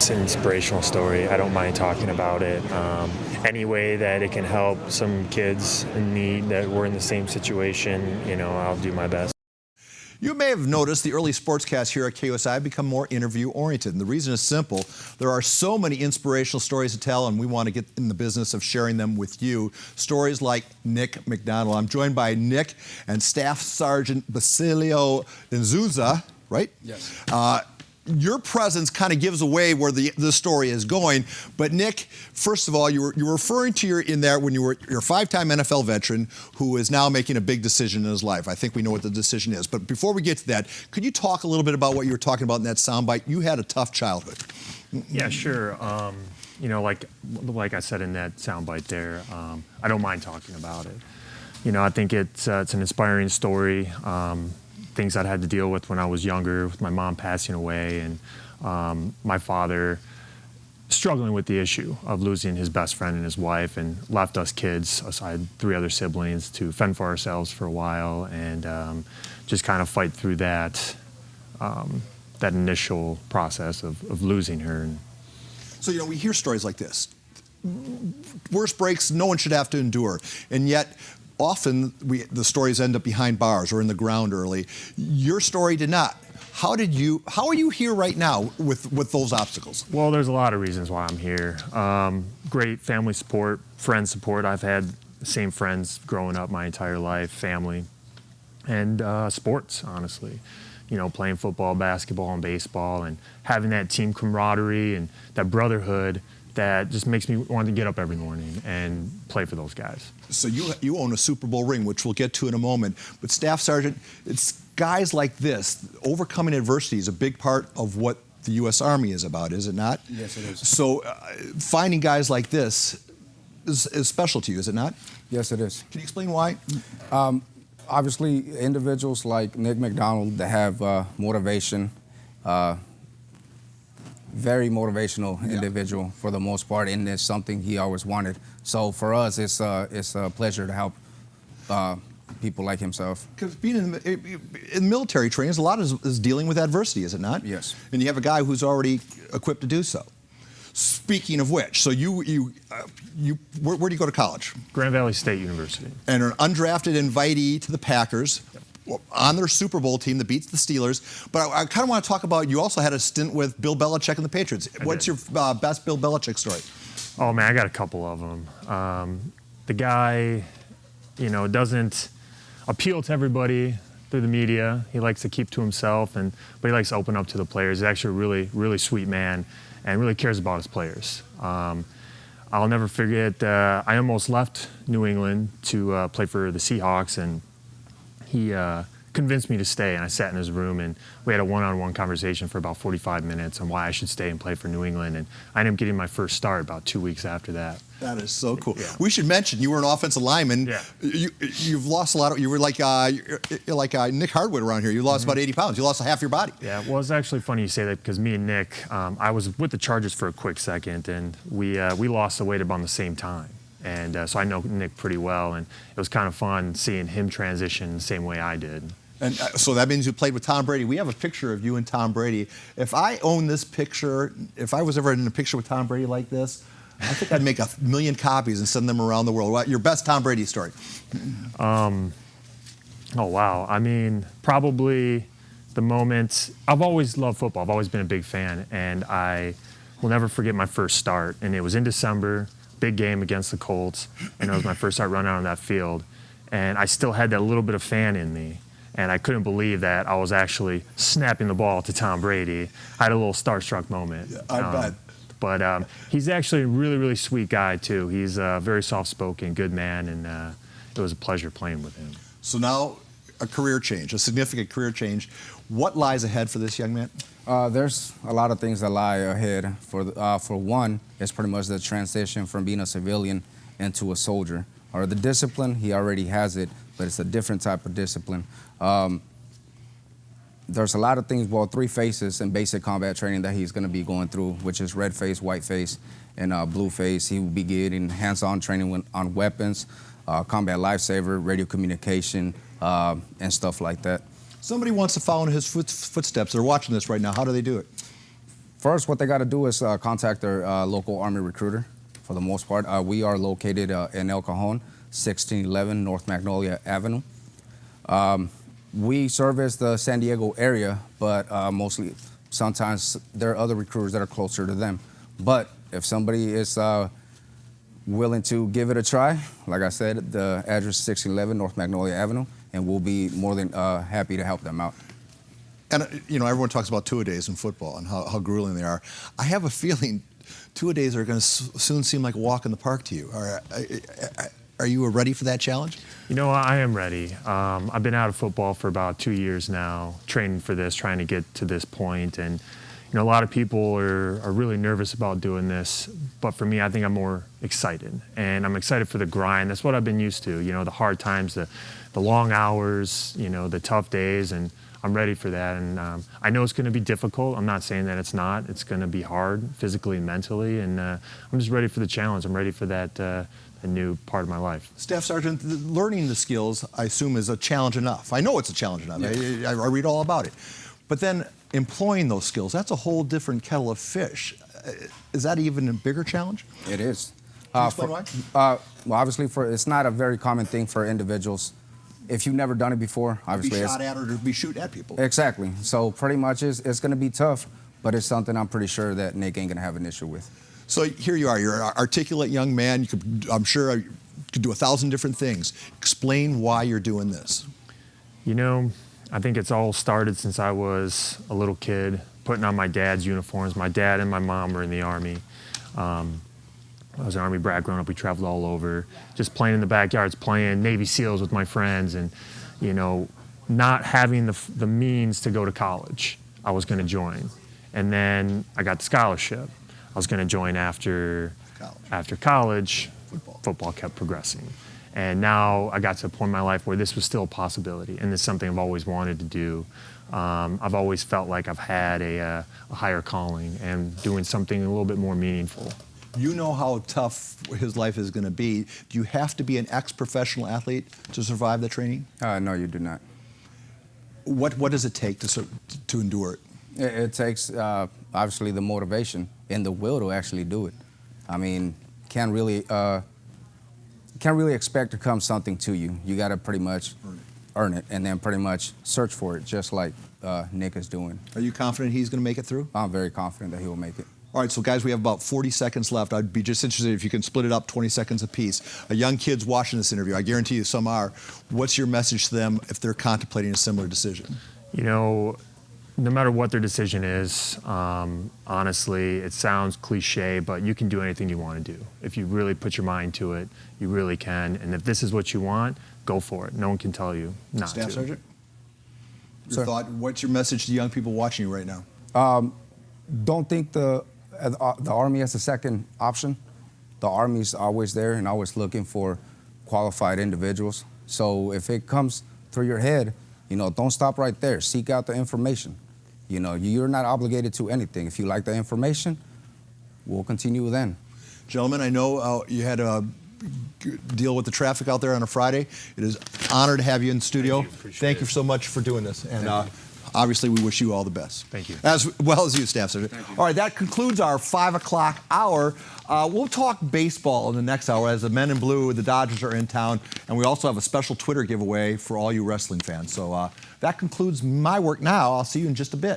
it's an inspirational story. I don't mind talking about it. Any way that it can help some kids in need that were in the same situation, you know, I'll do my best. You may have noticed the early sportscasts here at KUSI have become more interview-oriented, and the reason is simple. There are so many inspirational stories to tell, and we want to get in the business of sharing them with you. Stories like Nick McDonald. I'm joined by Nick and Staff Sergeant Basilio Nzuza, right? Yes. Your presence kind of gives away where the story is going. But Nick, first of all, you were referring to you're a five-time NFL veteran who is now making a big decision in his life. I think we know what the decision is. But before we get to that, could you talk a little bit about what you were talking about in that soundbite? You had a tough childhood. Yeah, sure. You know, like I said in that soundbite there, I don't mind talking about it. You know, I think it's an inspiring story. Things I'd had to deal with when I was younger, with my mom passing away and my father struggling with the issue of losing his best friend and his wife, and left us kids, I had 3 other siblings, to fend for ourselves for a while and just kind of fight through that that initial process of losing her. So, you know, we hear stories like this. Worst breaks no one should have to endure, and yet often the stories end up behind bars or in the ground early. Your story did not. How are you here right now with those obstacles? Well, there's a lot of reasons why I'm here. Great family support, friend support. I've had the same friends growing up my entire life, family, and sports, honestly. You know, playing football, basketball, and baseball, and having that team camaraderie and that brotherhood that just makes me want to get up every morning and play for those guys. So you own a Super Bowl ring, which we'll get to in a moment. But Staff Sergeant, it's guys like this, overcoming adversity is a big part of what the U.S. Army is about, is it not? Yes, it is. So finding guys like this is special to you, is it not? Yes, it is. Can you explain why? Obviously, individuals like Nick McDonald that have motivation, very motivational individual for the most part, and it's something he always wanted. So for us, it's a pleasure to help people like himself. Because being in military training, a lot is dealing with adversity, is it not? Yes. And you have a guy who's already equipped to do so. Speaking of which, so where do you go to college? Grand Valley State University. And an undrafted invitee to the Packers. On their Super Bowl team that beats the Steelers. But I kind of want to talk about, you also had a stint with Bill Belichick and the Patriots. What's your best Bill Belichick story? Oh, man, I got a couple of them. The guy, you know, doesn't appeal to everybody through the media. He likes to keep to himself, but he likes to open up to the players. He's actually a really, really sweet man and really cares about his players. I'll never forget, I almost left New England to play for the Seahawks, and he convinced me to stay, and I sat in his room, and we had a one-on-one conversation for about 45 minutes on why I should stay and play for New England, and I ended up getting my first start about 2 weeks after that. That is so cool. Yeah. We should mention you were an offensive lineman. Yeah. You've lost a lot of. You were like Nick Hardwood around here. You lost about 80 pounds. You lost half your body. Yeah. Well, it's actually funny you say that because me and Nick, I was with the Chargers for a quick second, and we lost the weight about the same time. And so I know Nick pretty well, and it was kind of fun seeing him transition the same way I did. And so that means you played with Tom Brady. We have a picture of you and Tom Brady. If I owned this picture, if I was ever in a picture with Tom Brady like this, I think I'd make 1 million copies and send them around the world. Your best Tom Brady story? Oh, wow. I mean, probably the moment. I've always loved football. I've always been a big fan, and I will never forget my first start. And it was in December. Big game against the Colts, and it was my first start running out on that field, and I still had that little bit of fan in me, and I couldn't believe that I was actually snapping the ball to Tom Brady. I had a little starstruck moment. Yeah, I bet. But he's actually a really, really sweet guy too. He's very soft-spoken, good man, and it was a pleasure playing with him. So now a career change, a significant career change. What lies ahead for this young man? There's a lot of things that lie ahead. For one, it's pretty much the transition from being a civilian into a soldier. Or the discipline, he already has it, but it's a different type of discipline. There's a lot of things, well, 3 phases in basic combat training that he's going to be going through, which is red phase, white phase, and blue phase. He will be getting hands-on training on weapons, combat lifesaver, radio communication, and stuff like that. Somebody wants to follow in his footsteps. They're watching this right now. How do they do it? First, what they got to do is contact their local Army recruiter. For the most part, we are located in El Cajon, 1611 North Magnolia Avenue. We service the San Diego area, but mostly, sometimes there are other recruiters that are closer to them. But if somebody is willing to give it a try, like I said, the address is 1611 North Magnolia Avenue, and we'll be more than happy to help them out. And, you know, everyone talks about two-a-days in football and how grueling they are. I have a feeling two-a-days are going to soon seem like a walk in the park to you. Are you ready for that challenge? You know, I am ready. I've been out of football for about 2 years now, training for this, trying to get to this point. And, you know, a lot of people are really nervous about doing this. But for me, I think I'm more excited. And I'm excited for the grind. That's what I've been used to, you know, the hard times, the long hours, you know, the tough days. And I'm ready for that. And I know it's going to be difficult. I'm not saying that it's not. It's going to be hard physically and mentally. And I'm just ready for the challenge. I'm ready for that a new part of my life. Staff Sergeant, learning the skills, I assume, is a challenge enough. I know it's a challenge enough. Yeah. I read all about it. But then employing those skills, that's a whole different kettle of fish. Is that even a bigger challenge? It is. Can you explain why? Well, obviously, it's not a very common thing for individuals. If you've never done it before, obviously. Be shot at or to be shooting at people. Exactly. So pretty much it's going to be tough, but it's something I'm pretty sure that Nick ain't going to have an issue with. So here you are. You're an articulate young man. You could, I'm sure you could do 1,000 different things. Explain why you're doing this. You know, I think it's all started since I was a little kid, putting on my dad's uniforms. My dad and my mom were in the Army. I was an Army brat growing up. We traveled all over, just playing in the backyards, playing Navy SEALs with my friends, and, you know, not having the means to go to college. I was going to join. And then I got the scholarship. I was going to join after college. Football kept progressing. And now I got to a point in my life where this was still a possibility, and this is something I've always wanted to do. I've always felt like I've had a higher calling and doing something a little bit more meaningful. You know how tough his life is going to be. Do you have to be an ex-professional athlete to survive the training? No, you do not. What does it take to endure it? It takes, obviously, the motivation and the will to actually do it. I mean, can't really expect to come something to you. You got to pretty much earn it and then pretty much search for it, just like Nick is doing. Are you confident he's going to make it through? I'm very confident that he will make it. All right, so guys, we have about 40 seconds left. I'd be just interested if you can split it up 20 seconds apiece. A young kid's watching this interview. I guarantee you some are. What's your message to them if they're contemplating a similar decision? You know, no matter what their decision is, honestly, it sounds cliche, but you can do anything you want to do. If you really put your mind to it, you really can. And if this is what you want, go for it. No one can tell you not to. Staff Sergeant? Your thought, what's your message to young people watching you right now? Don't think the Army as a second option. The Army's always there and always looking for qualified individuals. So if it comes through your head, you know, don't stop right there. Seek out the information. You know, you're not obligated to anything. If you like the information, we'll continue then. Gentlemen, I know you had to deal with the traffic out there on a Friday. It is an honor to have you in the studio. Thank you so much for doing this. And obviously, we wish you all the best. Thank you. As well as you, Staff Sergeant. All right, that concludes our 5 o'clock hour. We'll talk baseball in the next hour as the men in blue, the Dodgers, are in town. And we also have a special Twitter giveaway for all you wrestling fans. So that concludes my work now. I'll see you in just a bit.